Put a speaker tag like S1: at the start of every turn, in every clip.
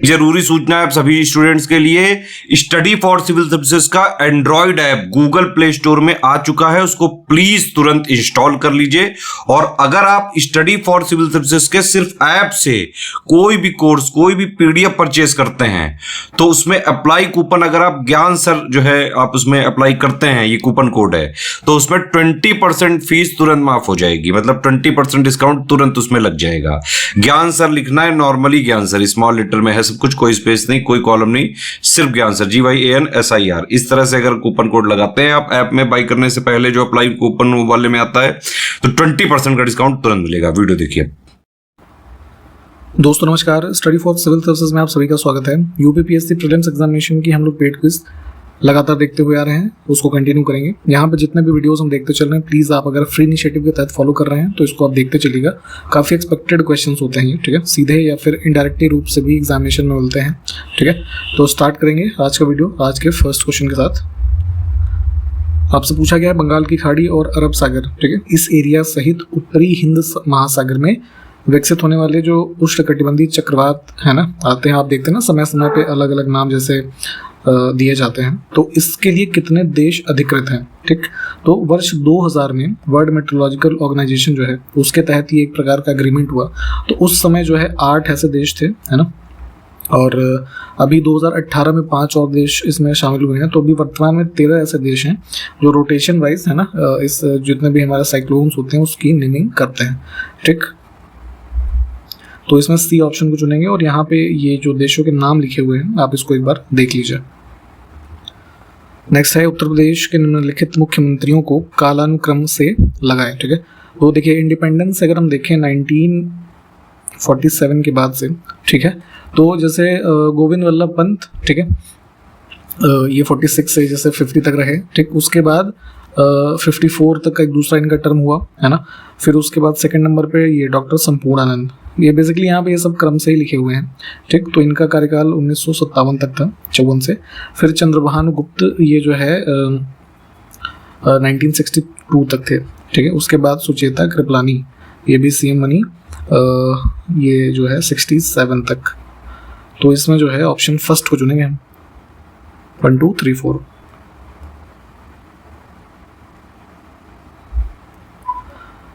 S1: जरूरी सूचना है आप सभी स्टूडेंट्स के लिए, स्टडी फॉर सिविल सर्विसेज का Android app Google play store में आ चुका है, उसको प्लीज तुरंत इंस्टॉल कर लीजिए। और अगर आप स्टडी फॉर सिविल सर्विसेज के सिर्फ ऐप से कोई भी कोर्स, कोई भी पीडीएफ परचेज करते हैं तो उसमें अप्लाई कूपन, अगर आप ज्ञान सर जो है आप उसमें अप्लाई करते हैं, ये कूपन कोड है, तो उसमें 20% फीस तुरंत माफ हो जाएगी, मतलब 20% डिस्काउंट तुरंत उसमें लग जाएगा। ज्ञान सर लिखना है, नॉर्मली ज्ञान सर स्मॉल लेटर में है सब कुछ, कोई स्पेस नहीं, कोई कॉलम नहीं, सिर्फ ज्ञान सर, GYANSIR। इस तरह से अगर कूपन कोड लगाते हैं आप ऐप में बाई करने से पहले, जो अप्लाई कूपन वाले में आता है, तो 20% का डिस्काउंट तुरंत मिलेगा। वीडियो देखिए।
S2: दोस्तों नमस्कार, स्टडी फॉर सिविल सर्विसेज में आप सभी का स्वागत है। यूपीपीएससी प्रीलिम्स एग्जामिनेशन की हम लोग पेड क्विज लगातार देखते हुए आ रहे हैं, उसको कंटिन्यू करेंगे। यहाँ पे जितने भी वीडियोस हम देखते चल रहे हैं, प्लीज़ आप अगर फ्री इनिशिएटिव के तहत फॉलो कर रहे हैं तो इसको आप देखते चलिएगा। काफ़ी एक्सपेक्टेड क्वेश्चंस होते हैं, ठीक है, सीधे या फिर इनडायरेक्टली रूप से भी एग्जामिनेशन में मिलते हैं, ठीक है। तो स्टार्ट करेंगे आज का वीडियो आज के फर्स्ट क्वेश्चन के साथ। आपसे पूछा गया है बंगाल की खाड़ी और अरब सागर, ठीक है, इस एरिया सहित उत्तरी हिंद महासागर में विकसित होने वाले जो उष्णकटिबंधीय चक्रवात है ना, आते हैं, आप देखते हैं ना समय समय पे अलग अलग नाम जैसे दिए जाते हैं, तो इसके लिए कितने देश अधिकृत हैं, ठीक। तो वर्ष 2000 में वर्ल्ड मेट्रोलॉजिकल ऑर्गेनाइजेशन जो है उसके तहत ये एक प्रकार का एग्रीमेंट हुआ, तो उस समय जो है 8 ऐसे देश थे, है ना, और अभी 2018 में 5 और देश इसमें शामिल हुए हैं। तो अभी वर्तमान में 13 ऐसे देश हैं जो रोटेशन वाइज, है ना, इस जितने भी हमारे साइक्लोन्स होते हैं उसकी नेमिंग करते हैं, ठीक। तो इसमें सी ऑप्शन को चुनेंगे और यहाँ पे ये जो देशों के नाम लिखे हुए हैं आप इसको एक बार देख लीजिए। नेक्स्ट है उत्तर प्रदेश के निम्नलिखित मुख्यमंत्रियों को कालानुक्रम से लगाएं, ठीक है। तो देखिए इंडिपेंडेंस अगर हम देखें 1947 के बाद से, ठीक है, तो जैसे गोविंद वल्लभ पंत, ठीक है, ये 46 से जैसे 50 तक रहे, ठीक। उसके बाद 54 तक का एक दूसरा इनका टर्म हुआ, है ना। फिर उसके बाद सेकंड नंबर पे ये डॉक्टर संपूर्णानंद, ये बेसिकली यहाँ पे ये सब क्रम से ही लिखे हुए हैं, ठीक। तो इनका कार्यकाल 1957 तक था, 54 से। फिर चंद्रभानु गुप्त ये जो है 1962 तक थे, ठीक है। उसके बाद सुचेता कृपलानी ये भी CM बनी, ये जो है 67 तक। तो इसमें जो है ऑप्शन फर्स्ट को चुनेंगे हम, 1 2 3 4।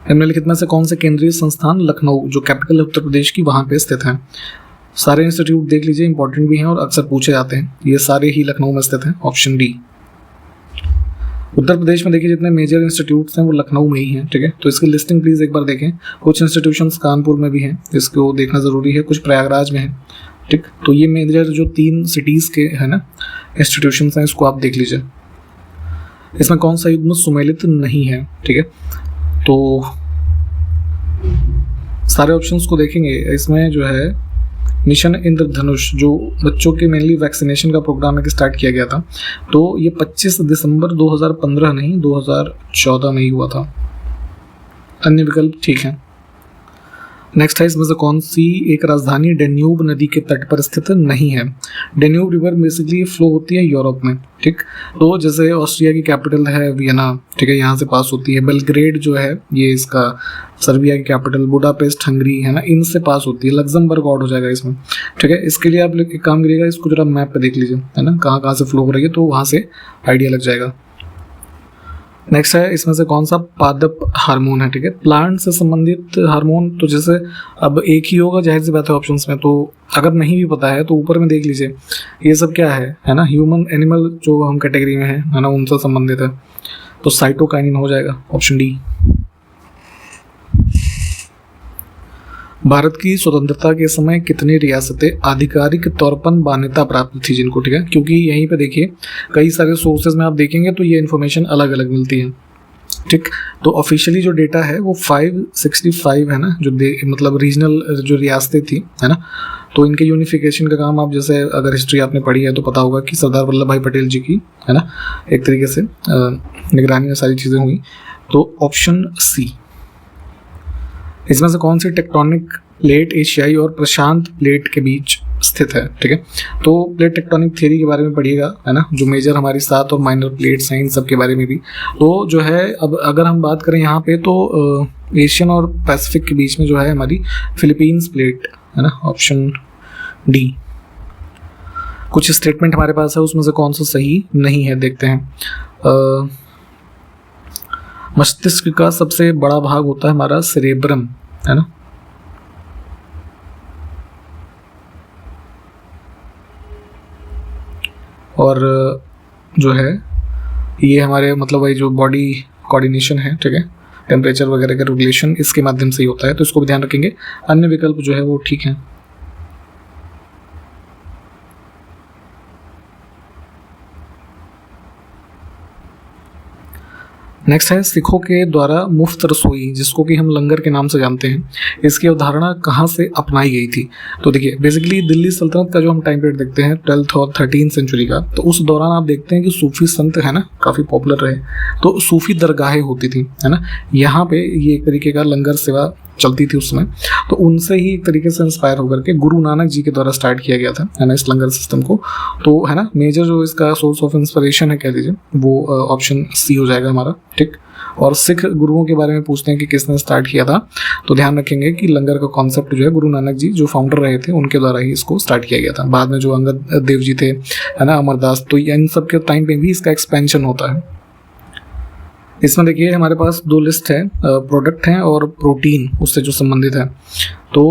S2: निम्नलिखित में से कौन से केंद्रीय संस्थान लखनऊ, जो कैपिटल है उत्तर प्रदेश की, वहां पे स्थित हैं? सारे इंस्टीट्यूट देख लीजिए, इंपॉर्टेंट भी हैं और अक्सर पूछे जाते हैं, ये सारे ही लखनऊ में स्थित हैं, ऑप्शन डी। उत्तर प्रदेश में देखिए जितने मेजर इंस्टीट्यूट्स हैं वो लखनऊ में ही हैं, ठीक है। तो इसकी लिस्टिंग प्लीज एक बार देखें। कुछ इंस्टीट्यूशंस कानपुर में भी हैं, इसको देखना जरूरी है, कुछ प्रयागराज में है, ठीक। तो ये मेजर जो 3 सिटीज के है ना इंस्टीट्यूशंस हैं, इसको आप देख लीजिए। इसमें कौन सा युग्म सुमेलित नहीं है, ठीक है। तो सारे ऑप्शंस को देखेंगे, इसमें जो है मिशन इंद्रधनुष जो बच्चों के मेनली वैक्सीनेशन का प्रोग्राम एक स्टार्ट किया गया था, तो ये 25 दिसंबर 2015 नहीं 2014 में ही हुआ था। अन्य विकल्प ठीक है। नेक्स्ट है इसमें से कौन सी एक राजधानी डेन्यूब नदी के तट पर स्थित नहीं है? डेन्यूब रिवर बेसिकली फ्लो होती है यूरोप में, ठीक। तो जैसे ऑस्ट्रिया की कैपिटल है वियना, ठीक है, यहाँ से पास होती है। बेलग्रेड जो है ये इसका सर्बिया की कैपिटल, बुडापेस्ट हंगरी, है ना, इनसे पास होती है। लग्जमबर्ग आउट हो जाएगा इसमें, ठीक है। इसके लिए आप एक काम करिएगा, इसको जरा मैप पे देख लीजिए, है ना, कहाँ कहाँ से फ्लो हो रही है, तो वहाँ से आइडिया लग जाएगा। नेक्स्ट है इसमें से कौन सा पादप हार्मोन है, ठीक है, प्लांट से संबंधित हार्मोन। तो जैसे अब एक ही होगा जाहिर सी बात है ऑप्शंस में, तो अगर नहीं भी पता है तो ऊपर में देख लीजिए ये सब क्या है ना, ह्यूमन एनिमल जो हम कैटेगरी में है ना, उनसे संबंधित है, तो साइटोकाइनिन हो जाएगा, ऑप्शन डी। भारत की स्वतंत्रता के समय कितनी रियासतें आधिकारिक तौर पर मान्यता प्राप्त थी जिनको, ठीक है, क्योंकि यहीं पे देखिए कई सारे सोर्सेज में आप देखेंगे तो ये इन्फॉर्मेशन अलग अलग मिलती है, ठीक। तो ऑफिशियली जो डेटा है वो 565 है ना, जो मतलब रीजनल जो रियासतें थी, है ना। तो इनके यूनिफिकेशन का काम आप जैसे अगर हिस्ट्री आपने पढ़ी है तो पता होगा कि सरदार वल्लभ भाई पटेल जी की, है ना, एक तरीके से निगरानी में सारी चीज़ें हुई। तो ऑप्शन सी। इसमें से कौन सी टेक्टोनिक प्लेट एशियाई और प्रशांत प्लेट के बीच स्थित है, ठीक है। तो प्लेट टेक्टोनिक थ्योरी के बारे में पढ़िएगा, है ना, जो मेजर हमारी 7 और माइनर प्लेट्स हैं इन सब के बारे में भी। तो जो है अब अगर हम बात करें यहाँ पे तो एशियन और पैसिफिक के बीच में जो है हमारी फिलीपींस प्लेट, है ना, ऑप्शन डी। कुछ स्टेटमेंट हमारे पास है, उसमें से कौन सा सही नहीं है देखते हैं। मस्तिष्क का सबसे बड़ा भाग होता है हमारा सेरेब्रम, है ना। और जो है ये हमारे मतलब वही जो बॉडी कोऑर्डिनेशन है, ठीक है, टेम्परेचर वगैरह का रेगुलेशन इसके माध्यम से ही होता है, तो इसको भी ध्यान रखेंगे। अन्य विकल्प जो है वो ठीक है। नेक्स्ट है सिखों के द्वारा मुफ्त रसोई, जिसको कि हम लंगर के नाम से जानते हैं, इसकी अवधारणा कहाँ से अपनाई गई थी। तो देखिए बेसिकली दिल्ली सल्तनत का जो हम टाइम पीरियड देखते हैं 12th और 13th सेंचुरी का, तो उस दौरान आप देखते हैं कि सूफी संत है ना काफ़ी पॉपुलर रहे, तो सूफी दरगाहें होती थी, है ना। यहाँ पे ये एक तरीके का लंगर सेवा चलती थी उस समय, तो उनसे ही एक तरीके से इंस्पायर होकर के गुरु नानक जी के द्वारा स्टार्ट किया गया था, है ना, इस लंगर सिस्टम को। तो है ना मेजर जो इसका सोर्स ऑफ इंस्पिरेशन है कह दीजिए वो ऑप्शन सी हो जाएगा हमारा, ठीक। और सिख गुरुओं के बारे में पूछते हैं कि किसने स्टार्ट किया था, तो ध्यान रखेंगे कि लंगर का कॉन्सेप्ट जो है गुरु नानक जी जो फाउंडर रहे थे उनके द्वारा ही इसको स्टार्ट किया गया था। बाद में जो अंगद देव जी थे, है ना, अमरदास, तो इन सब के टाइम पे भी इसका एक्सपेंशन होता है। इसमें देखिए हमारे पास दो लिस्ट है, प्रोडक्ट हैं और प्रोटीन उससे जो संबंधित है। तो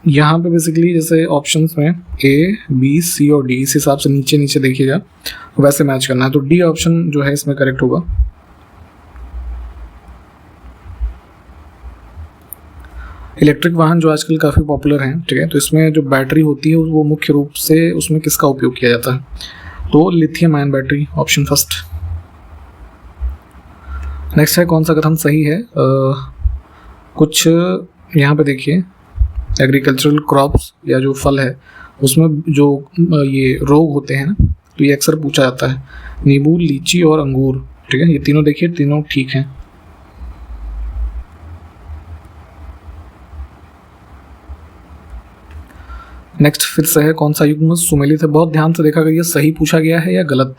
S2: यहाँ पे बेसिकली जैसे ऑप्शंस में ए, बी, सी और डी, इस हिसाब से नीचे नीचे देखिएगा वैसे मैच करना है, तो डी ऑप्शन जो है इसमें करेक्ट होगा। इलेक्ट्रिक वाहन जो आजकल काफ़ी पॉपुलर हैं, ठीक है, तो इसमें जो बैटरी होती है वो मुख्य रूप से उसमें किसका उपयोग किया जाता है, तो lithium ion battery, option first. Next है कौन सा कथन सही है। कुछ यहाँ पे देखिए एग्रीकल्चरल क्रॉप्स या जो फल है उसमें जो ये रोग होते हैं ना, तो ये अक्सर पूछा जाता है, नींबू, लीची और अंगूर, ठीक है, ये तीनों देखिए तीनों ठीक हैं। नेक्स्ट फिर से है कौन सा युग्म सुमेलित है। बहुत ध्यान से देखा अगर ये सही पूछा गया है या गलत,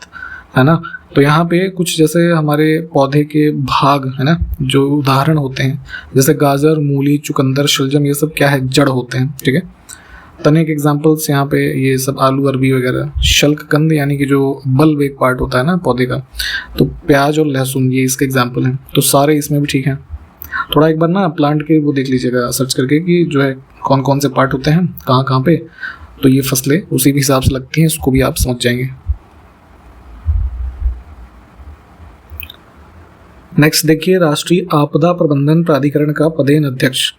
S2: है ना। तो यहाँ पे कुछ जैसे हमारे पौधे के भाग, है ना, जो उदाहरण होते हैं जैसे गाजर, मूली, चुकंदर, शलजम, ये सब क्या है, जड़ होते हैं, ठीक है। तने के एग्जाम्पल्स यहाँ पे ये सब आलू, अरबी वगैरह। शल्ककंद यानी कि जो बल्ब एक पार्ट होता है ना पौधे का, तो प्याज और लहसुन ये इसके एग्जाम्पल हैं, तो सारे इसमें भी ठीक हैं। थोड़ा एक बार ना प्लांट के वो देख लीजिएगा सर्च करके कि जो है कौन कौन से पार्ट होते हैं कहाँ कहाँ पे, तो ये फसलें उसी भी हिसाब से लगती हैं, इसको भी आप समझ जाएंगे। नेक्स्ट देखिए राष्ट्रीय आपदा प्रबंधन प्राधिकरण का पदेन अध्यक्ष,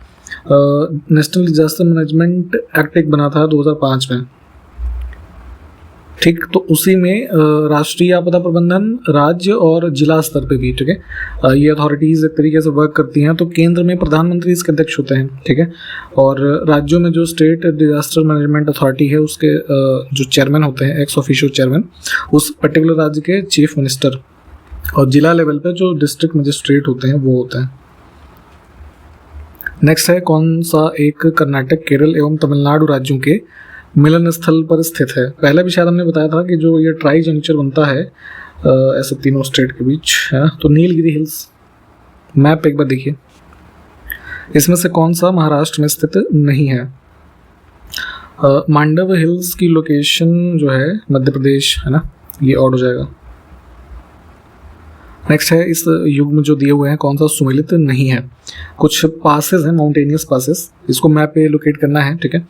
S2: नेशनल डिजास्टर मैनेजमेंट एक्ट एक बना था 2005 में, ठीक, तो उसी में राष्ट्रीय आपदा प्रबंधन राज्य और जिला स्तर पे भी, ठीक है, ये अथॉरिटीज़ एक तरीके से वर्क करती हैं। तो केंद्र में प्रधानमंत्री इसके अध्यक्ष होते हैं, ठीक है, और राज्यों में जो स्टेट डिजास्टर मैनेजमेंट अथॉरिटी है उसके जो चेयरमैन होते हैं, एक्स ऑफिशियो चेयरमैन, उस पर्टिकुलर राज्य के चीफ मिनिस्टर, और जिला लेवल पे जो डिस्ट्रिक्ट मजिस्ट्रेट होते हैं वो होते हैं। नेक्स्ट है कौन सा एक कर्नाटक, केरल एवं तमिलनाडु राज्यों के मिलन स्थल पर स्थित है। पहले भी शायद हमने बताया था कि जो ये ट्राई जंक्चर बनता है ऐसे तीनों स्टेट के बीच, है ना, तो नीलगिरी हिल्स, मैप एक बार देखिए, इसमें से कौन सा महाराष्ट्र में स्थित नहीं है। मांडव हिल्स की लोकेशन जो है मध्य प्रदेश, है ना, ये ऑड हो जाएगा। नेक्स्ट है इस युग में जो दिए हुए हैं कौन सा सुमेलित नहीं है। कुछ पासेस हैं, माउंटेनियस पासेस, इसको मैप पे लोकेट करना है, ठीक है।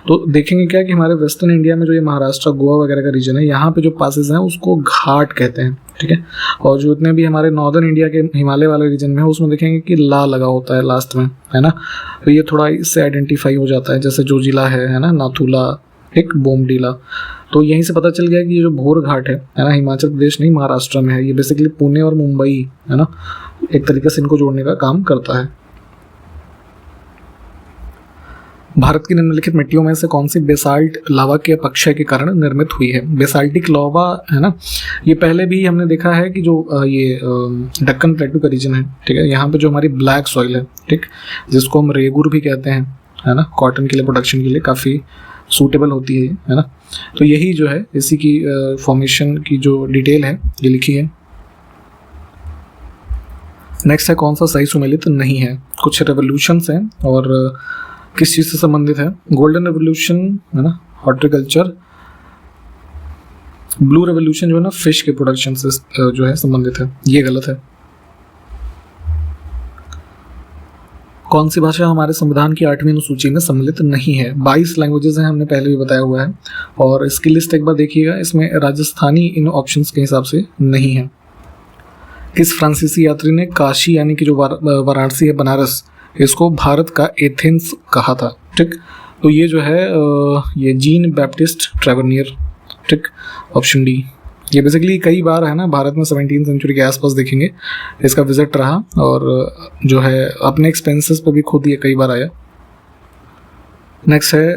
S2: तो देखेंगे क्या कि हमारे वेस्टर्न इंडिया में जो ये महाराष्ट्र, गोवा वगैरह का रीजन है, यहाँ पे जो पासेस हैं उसको घाट कहते हैं, ठीक है। और जो इतने भी हमारे नॉर्दर्न इंडिया के हिमालय वाले रीजन में है उसमें देखेंगे कि ला लगा होता है लास्ट में, है ना, तो ये थोड़ा इससे आइडेंटिफाई हो जाता है। जैसे जो जिला है ना, नाथुला, एक बोमडीला, तो यहीं से पता चल गया कि ये जो भोर घाट है ना, हिमाचल प्रदेश नहीं महाराष्ट्र में है। ये बेसिकली पुणे और मुंबई, है ना, एक तरीके से इनको जोड़ने का काम करता है। भारत की निम्नलिखित मिट्टियों में से कौन सी बेसाल्ट लावा के अपक्षय के कारण निर्मित हुई है। बेसाल्टिक लावा, है ना, ये पहले भी हमने देखा है कि जो ये दक्कन प्लेटू का रीजन है, ठीक है, यहाँ पे जो हमारी ब्लैक सॉइल है, ठीक, जिसको हम रेगुर भी कहते हैं, है ना, कॉटन के लिए, प्रोडक्शन के लिए काफ़ी सूटेबल होती है ना, तो यही जो है इसी की फॉर्मेशन की जो डिटेल है ये लिखी है। नेक्स्ट है कौन सा सही सुमेलित नहीं है। कुछ रेवोल्यूशंस हैं और किस चीज़ से संबंधित है। गोल्डन रेवोल्यूशन, है ना, हॉर्टिकल्चर, ब्लू रेवोल्यूशन जो है ना फिश के प्रोडक्शन से जो है संबंधित है, ये गलत है। कौन सी भाषा हमारे संविधान की 8वीं अनुसूची में सम्मिलित नहीं है? 22 लैंग्वेजेस हैं, हमने पहले भी बताया हुआ है। और इसकी लिस्ट एक बार देखिएगा, इसमें राजस्थानी इन ऑप्शंस के हिसाब से नहीं है। किस फ्रांसीसी यात्री ने काशी यानी कि जो वाराणसी है बनारस, इसको भारत का एथेंस कहा था? ठीक, तो ये जो है ये जीन बैप्टिस्ट ट्रेवरनियर। ठीक, ऑप्शन डी। ये बेसिकली कई बार है ना भारत में 17वीं सेंचुरी के आसपास देखेंगे इसका विजिट रहा, और जो है अपने एक्सपेंसेस पर भी खुद ये कई बार आया। नेक्स्ट है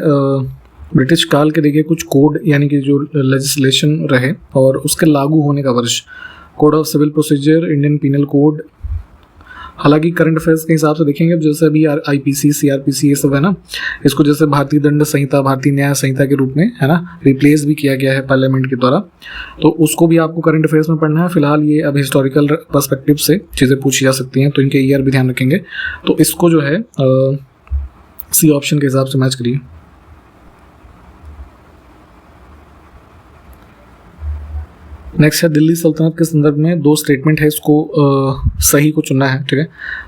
S2: ब्रिटिश काल के देखिए कुछ कोड यानी कि जो लेजिस्लेशन रहे और उसके लागू होने का वर्ष। Code of civil procedure, Indian penal code. हालांकि करंट अफेयर्स के हिसाब से देखेंगे, जैसे अभी IPC, CRPC ये सब है ना, इसको जैसे भारतीय दंड संहिता, भारतीय न्याय संहिता के रूप में है ना रिप्लेस भी किया गया है पार्लियामेंट के द्वारा, तो उसको भी आपको करंट अफेयर्स में पढ़ना है। फिलहाल ये अब हिस्टोरिकल पर्सपेक्टिव से चीज़ें पूछी जा सकती हैं, तो इनके ईयर भी ध्यान रखेंगे। तो इसको जो है सी ऑप्शन के हिसाब से मैच करिए। नेक्स्ट है दिल्ली सल्तनत के संदर्भ में 2 स्टेटमेंट है, इसको सही को चुनना है। ठीक है,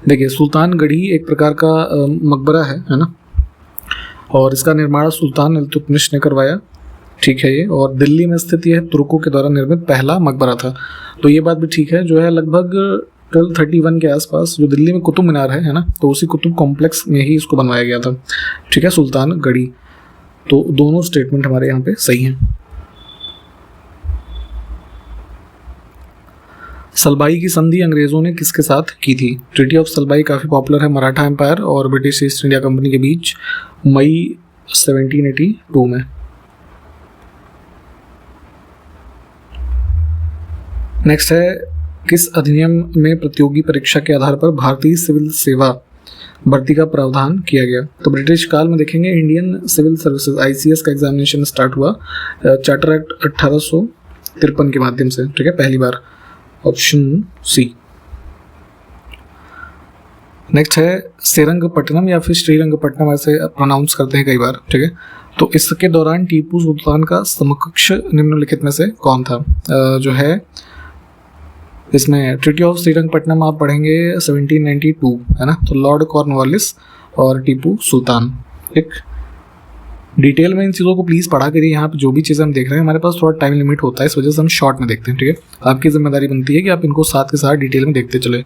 S2: देखिए सुल्तानगढ़ी एक प्रकार का मकबरा है ना, और इसका निर्माण सुल्तान इल्तुतमिश ने करवाया। ठीक है ये, और दिल्ली में स्थित यह तुर्कों के द्वारा निर्मित पहला मकबरा था। तो ये बात भी ठीक है। जो है लगभग 1231 के आसपास जो दिल्ली में कुतुब मीनार है ना, तो उसी कुतुब कॉम्प्लेक्स में ही इसको बनवाया गया था। ठीक है, सुल्तानगढ़ी। तो दोनों स्टेटमेंट हमारे यहाँ पे सही हैं। सलबाई की संधि अंग्रेजों ने किसके साथ की थी? ट्रीटी ऑफ सलबाई काफ़ी पॉपुलर है मराठा एम्पायर और ब्रिटिश ईस्ट इंडिया कंपनी के बीच, मई 1782 में। नेक्स्ट है किस अधिनियम में प्रतियोगी परीक्षा के आधार पर भारतीय सिविल सेवा भर्ती का प्रावधान किया गया? तो ब्रिटिश काल में देखेंगे इंडियन सिविल सर्विसेज ICS का एग्जामिनेशन स्टार्ट हुआ चार्टर एक्ट 1853 के माध्यम से। ठीक है, पहली बार, ऑप्शन सी। नेक्स्ट है श्रीरंगपट्टनम या फिर श्रीरंगपट्टनम, ऐसे प्रोनाउंस करते हैं कई बार। ठीक है, तो इसके दौरान टीपू सुल्तान का समकक्ष निम्नलिखित में से कौन था? जो है इसमें ट्रीटी ऑफ श्रीरंगपट्टनम आप पढ़ेंगे 1792 है ना, तो लॉर्ड कॉर्नवालिस और टीपू सुल्तान। ठीक, डिटेल में इन चीज़ों को प्लीज़ पढ़ा करिए। यहाँ पे जो भी चीज़ें हम देख रहे हैं, हमारे पास थोड़ा टाइम लिमिट होता है, इस वजह से हम शॉर्ट में देखते हैं। ठीक है, आपकी जिम्मेदारी बनती है कि आप इनको साथ के साथ डिटेल में देखते चले।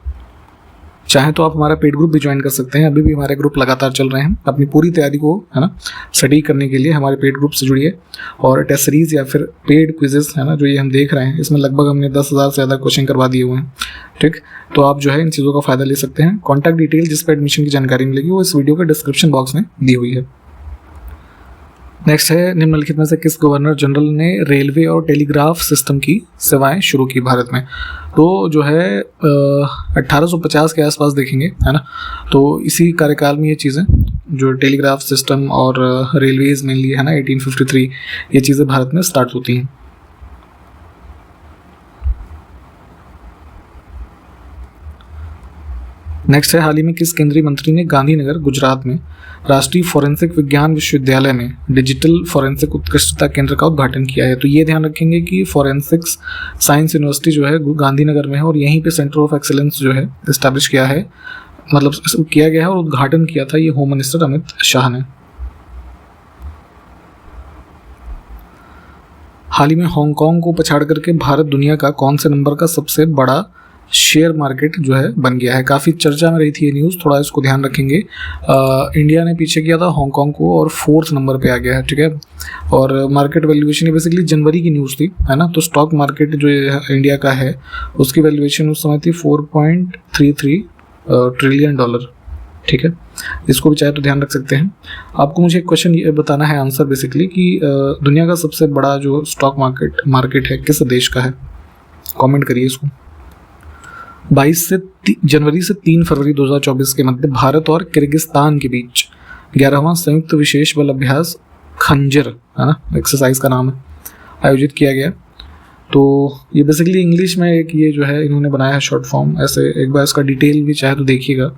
S2: चाहे तो आप हमारा पेड ग्रुप भी ज्वाइन कर सकते हैं, अभी भी हमारे ग्रुप लगातार चल रहे हैं। अपनी पूरी तैयारी को है ना स्टडी करने के लिए हमारे पेड ग्रुप से जुड़िए, और टेस्ट सीरीज या फिर पेड क्विजेस है ना जो ये हम देख रहे हैं, इसमें लगभग हमने 10,000 से ज़्यादा क्वेश्चन करवा दिए हुए हैं। ठीक, तो आप जो है इन चीज़ों का फ़ायदा ले सकते हैं। कॉन्टैक्ट डिटेल जिस पर एडमिशन की जानकारी मिलेगी वो इस वीडियो के डिस्क्रिप्शन बॉक्स में दी हुई है। नेक्स्ट है निम्नलिखित में से किस गवर्नर जनरल ने रेलवे और टेलीग्राफ सिस्टम की सेवाएं शुरू की भारत में? तो जो है 1850 के आसपास देखेंगे है ना, तो इसी कार्यकाल में ये चीज़ें जो टेलीग्राफ सिस्टम और रेलवेज मेनली है ना 1853 ये चीज़ें भारत में स्टार्ट होती हैं। नेक्स्ट है हाल ही में किस केंद्रीय मंत्री ने गांधीनगर गुजरात में राष्ट्रीय फोरेंसिक विज्ञान विश्वविद्यालय में डिजिटल फोरेंसिक उत्कृष्टता केंद्र का उद्घाटन किया है? तो ये ध्यान रखेंगे कि फोरेंसिक्स साइंस यूनिवर्सिटी जो है गांधीनगर में है, और यहीं पे सेंटर ऑफ एक्सीलेंस जो है इस्टेब्लिश किया है, मतलब किया गया है, और उद्घाटन किया था ये होम मिनिस्टर अमित शाह ने। हाल ही में हांगकांग को पछाड़ करके भारत दुनिया का कौन से नंबर का सबसे बड़ा शेयर मार्केट जो है बन गया है? काफ़ी चर्चा में रही थी ये न्यूज़, थोड़ा इसको ध्यान रखेंगे। इंडिया ने पीछे किया था हांगकांग को और 4th नंबर पे आ गया है। ठीक है, और मार्केट वैल्यूएशन ये बेसिकली जनवरी की न्यूज़ थी है ना, तो स्टॉक मार्केट जो इंडिया का है उसकी वैल्यूएशन उस समय थी $4.33 ट्रिलियन। ठीक है, इसको भी चाहे तो ध्यान रख सकते हैं। आपको मुझे एक क्वेश्चन ये बताना है आंसर बेसिकली कि दुनिया का सबसे बड़ा जो स्टॉक मार्केट है किस देश का है? कमेंट करिए इसको। 22 जनवरी से 3 फरवरी 2024 के मध्य भारत और किर्गिस्तान के बीच 11वां संयुक्त विशेष बल अभ्यास खंजर है ना एक्सरसाइज का नाम है, आयोजित किया गया। तो ये बेसिकली इंग्लिश में एक ये जो है इन्होंने बनाया है शॉर्ट फॉर्म, ऐसे एक बार इसका डिटेल भी चाहे तो देखिएगा।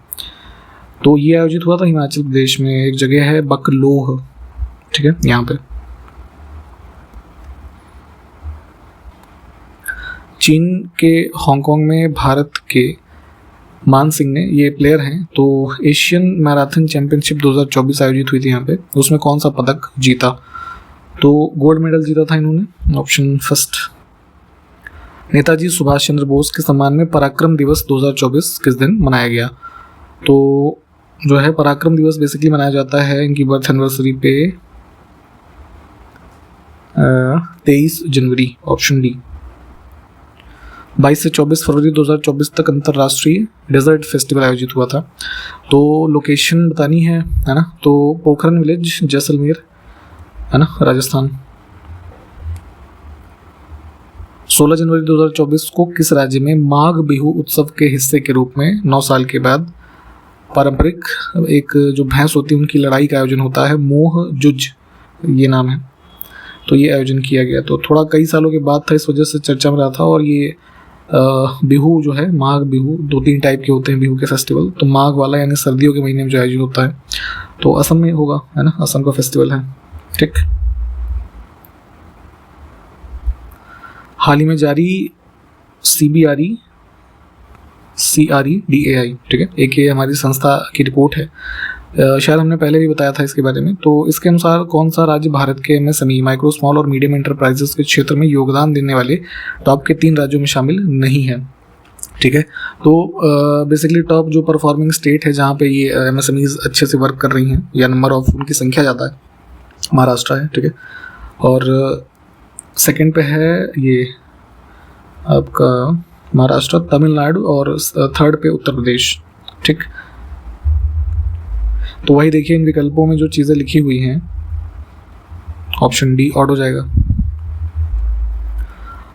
S2: तो ये आयोजित हुआ था हिमाचल प्रदेश में, एक जगह है बकलोह। ठीक है, यहाँ पे चीन के हांगकांग में भारत के मान सिंह ने, ये प्लेयर हैं, तो एशियन मैराथन चैंपियनशिप 2024 आयोजित हुई थी यहाँ पे, उसमें कौन सा पदक जीता? तो गोल्ड मेडल जीता था इन्होंने, ऑप्शन फर्स्ट। नेताजी सुभाष चंद्र बोस के सम्मान में पराक्रम दिवस 2024 किस दिन मनाया गया? तो जो है पराक्रम दिवस बेसिकली मनाया जाता है इनकी बर्थ एनिवर्सरी पे 23 जनवरी, ऑप्शन डी। 22 से 24 फरवरी 2024 तक अंतर्राष्ट्रीय डेजर्ट फेस्टिवल आयोजित हुआ था। तो लोकेशन बतानी है ना? तो पोखरन विलेज, जैसलमेर, है ना, राजस्थान। 16 जनवरी 2024 को किस राज्य में माघ बिहू उत्सव के हिस्से के रूप में 9 साल के बाद पारंपरिक एक जो भैंस होती है उनकी लड़ाई का आयोजन होता है? मोह जुज ये नाम है। तो ये आयोजन किया गया, तो थोड़ा कई सालों के बाद था, इस वजह से चर्चा में रहा था। और ये बिहू जो है, माघ बिहू, 2-3 टाइप के होते हैं बिहू के फेस्टिवल। तो माघ वाला यानी सर्दियों के महीने में जो आयोजित होता है, तो असम में होगा, है ना, असम का फेस्टिवल है। ठीक। हाल ही में जारी CRE-DAI, ठीक है, एक ये हमारी संस्था की रिपोर्ट है, शायद हमने पहले भी बताया था इसके बारे में। तो इसके अनुसार कौन सा राज्य भारत के MSME, माइक्रो स्मॉल और मीडियम एंटरप्राइजेस के क्षेत्र में योगदान देने वाले टॉप के 3 राज्यों में शामिल नहीं है? ठीक है। तो बेसिकली टॉप जो परफॉर्मिंग स्टेट है जहाँ पे ये MSMEs अच्छे से वर्क कर रही हैं या नंबर ऑफ उनकी संख्या ज़्यादा है, महाराष्ट्र है। ठीक है। और सेकंड पे है ये आपका महाराष्ट्र, तमिलनाडु, और थर्ड पे उत्तर प्रदेश। ठीक। तो वही देखिए इन विकल्पों में जो चीज़ें लिखी हुई हैं, ऑप्शन डी ऑड हो जाएगा।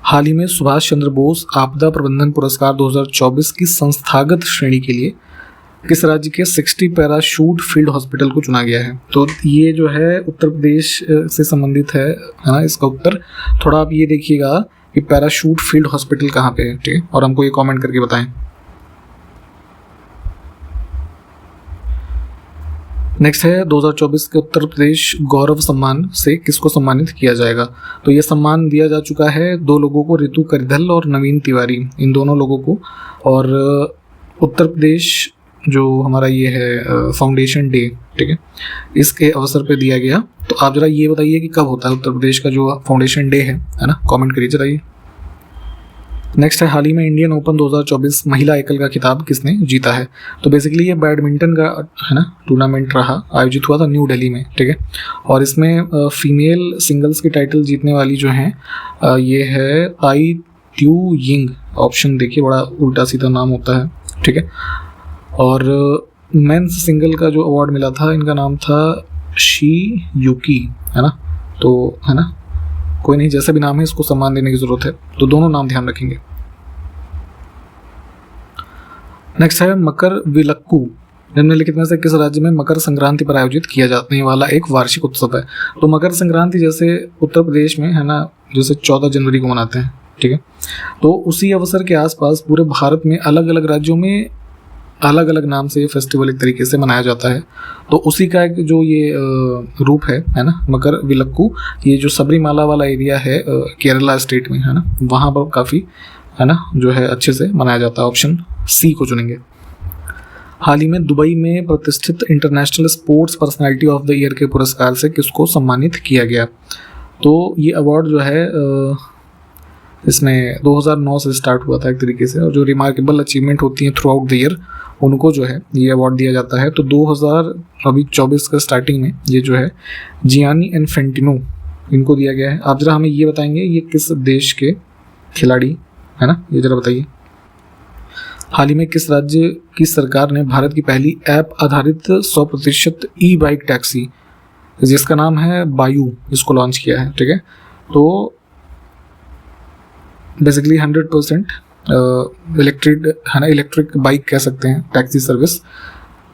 S2: हाल ही में सुभाष चंद्र बोस आपदा प्रबंधन पुरस्कार 2024 की संस्थागत श्रेणी के लिए किस राज्य के 60 पैराशूट फील्ड हॉस्पिटल को चुना गया है? तो ये जो है उत्तर प्रदेश से संबंधित है ना इसका उत्तर। थोड़ा आप ये देखिएगा कि पैराशूट फील्ड हॉस्पिटल कहाँ पे है, ठीक है, और हमको ये कमेंट करके बताएं। नेक्स्ट है 2024 के उत्तर प्रदेश गौरव सम्मान से किसको सम्मानित किया जाएगा? तो ये सम्मान दिया जा चुका है 2 लोगों को, रितु करिधल और नवीन तिवारी, इन दोनों लोगों को। और उत्तर प्रदेश जो हमारा ये है फाउंडेशन डे, ठीक है, इसके अवसर पे दिया गया। तो आप जरा ये बताइए कि कब होता है उत्तर प्रदेश का जो फाउंडेशन डे है ना, कमेंट करिए जरा ये। नेक्स्ट है हाल ही में इंडियन ओपन 2024 महिला एकल का खिताब किसने जीता है? तो बेसिकली ये बैडमिंटन का है ना टूर्नामेंट रहा, आयोजित हुआ था न्यू दिल्ली में। ठीक है। और इसमें फीमेल सिंगल्स की टाइटल जीतने वाली जो हैं ये है ताई त्यू यिंग। ऑप्शन देखिए, बड़ा उल्टा सीधा नाम होता है। ठीक है। और मेंस सिंगल का जो अवार्ड मिला था, इनका नाम था शी युकी, है ना। तो है ना, कोई नहीं, जैसा भी नाम है इसको सम्मान देने की जरूरत है, तो दोनों नाम ध्यान रखेंगे। नेक्स्ट है मकर विलक्कू निम्नलिखित में से किस राज्य में मकर संक्रांति पर आयोजित किया जाने वाला एक वार्षिक उत्सव है? तो मकर संक्रांति जैसे उत्तर प्रदेश में है ना, जैसे 14 जनवरी को मनाते हैं। ठीक है। तो उसी अवसर के आसपास पूरे भारत में अलग अलग राज्यों में अलग अलग नाम से ये फेस्टिवल एक तरीके से मनाया जाता है। तो उसी का एक जो ये रूप है ना, मकर विलक्कू, ये जो सबरीमाला वाला एरिया है केरला स्टेट में, है ना, वहाँ पर काफ़ी है ना जो है अच्छे से मनाया जाता है। ऑप्शन सी को चुनेंगे। हाल ही में दुबई में प्रतिष्ठित international sports personality of the year के पुरस्कार से किसको सम्मानित किया गया? तो ये अवार्ड जो है इसमें 2009 से स्टार्ट हुआ था एक तरीके से, और जो रिमार्केबल अचीवमेंट होती हैं थ्रू आउट द ईयर उनको जो है ये अवार्ड दिया जाता है। तो 2024 का स्टार्टिंग में ये जो है जियानी इन्फेंटिनो, इनको दिया गया है। आप जरा हमें ये बताएंगे ये किस देश के खिलाड़ी है ना, ये जरा बताइए। हाल ही में किस राज्य की सरकार ने भारत की पहली ऐप आधारित 100% ई बाइक टैक्सी जिसका नाम है बायू, इसको लॉन्च किया है? ठीक है। तो बेसिकली 100% इलेक्ट्रिक है ना, इलेक्ट्रिक बाइक कह सकते हैं, टैक्सी सर्विस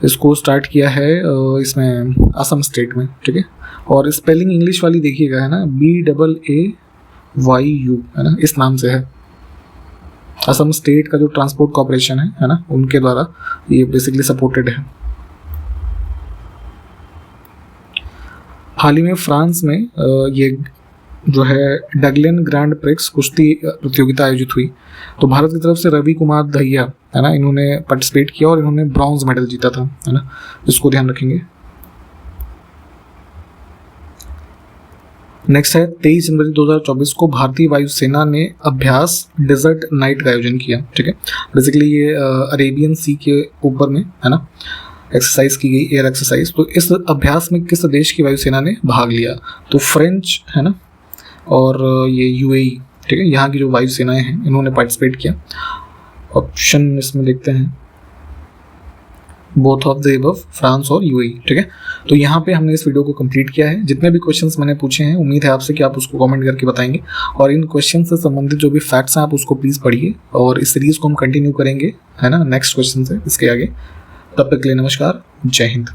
S2: इसको स्टार्ट किया है इसमें असम स्टेट में। ठीक है। और स्पेलिंग इंग्लिश वाली देखिएगा, है ना, BAAYU, है ना, इस नाम से है। असम स्टेट का जो ट्रांसपोर्ट कॉर्पोरेशन है ना, उनके द्वारा ये बेसिकली सपोर्टेड है। हाल ही में फ्रांस में ये जो है डगलिन ग्रैंड प्रिक्स कुश्ती प्रतियोगिता आयोजित हुई। तो भारत की तरफ से रवि कुमार दहिया, है ना, इन्होंने पार्टिसिपेट किया और इन्होंने ब्रॉन्ज मेडल जीता था, है ना, इसको ध्यान रखेंगे। नेक्स्ट है 23 जनवरी 2024 को भारतीय वायुसेना ने अभ्यास डेजर्ट नाइट का आयोजन किया। ठीक है, बेसिकली ये अरेबियन सी के ऊपर में, है ना, एक्सरसाइज की गई, एयर एक्सरसाइज। तो इस अभ्यास में किस देश की वायुसेना ने भाग लिया? तो फ्रेंच, है ना, और ये यूएई, ठीक है, यहाँ की जो वायुसेनाएं हैं इन्होंने पार्टिसिपेट किया। ऑप्शन इसमें देखते हैं both of the above, France और यूएई। ठीक है, तो यहाँ पे हमने इस वीडियो को कंप्लीट किया है। जितने भी क्वेश्चंस मैंने पूछे हैं, उम्मीद है आपसे कि आप उसको कमेंट करके बताएंगे, और इन क्वेश्चन से संबंधित जो भी फैक्ट्स हैं आप उसको प्लीज़ पढ़िए, और इस सीरीज़ को हम कंटिन्यू करेंगे, है ना, नेक्स्ट क्वेश्चन से इसके आगे। तब तक के लिए नमस्कार, जय हिंद।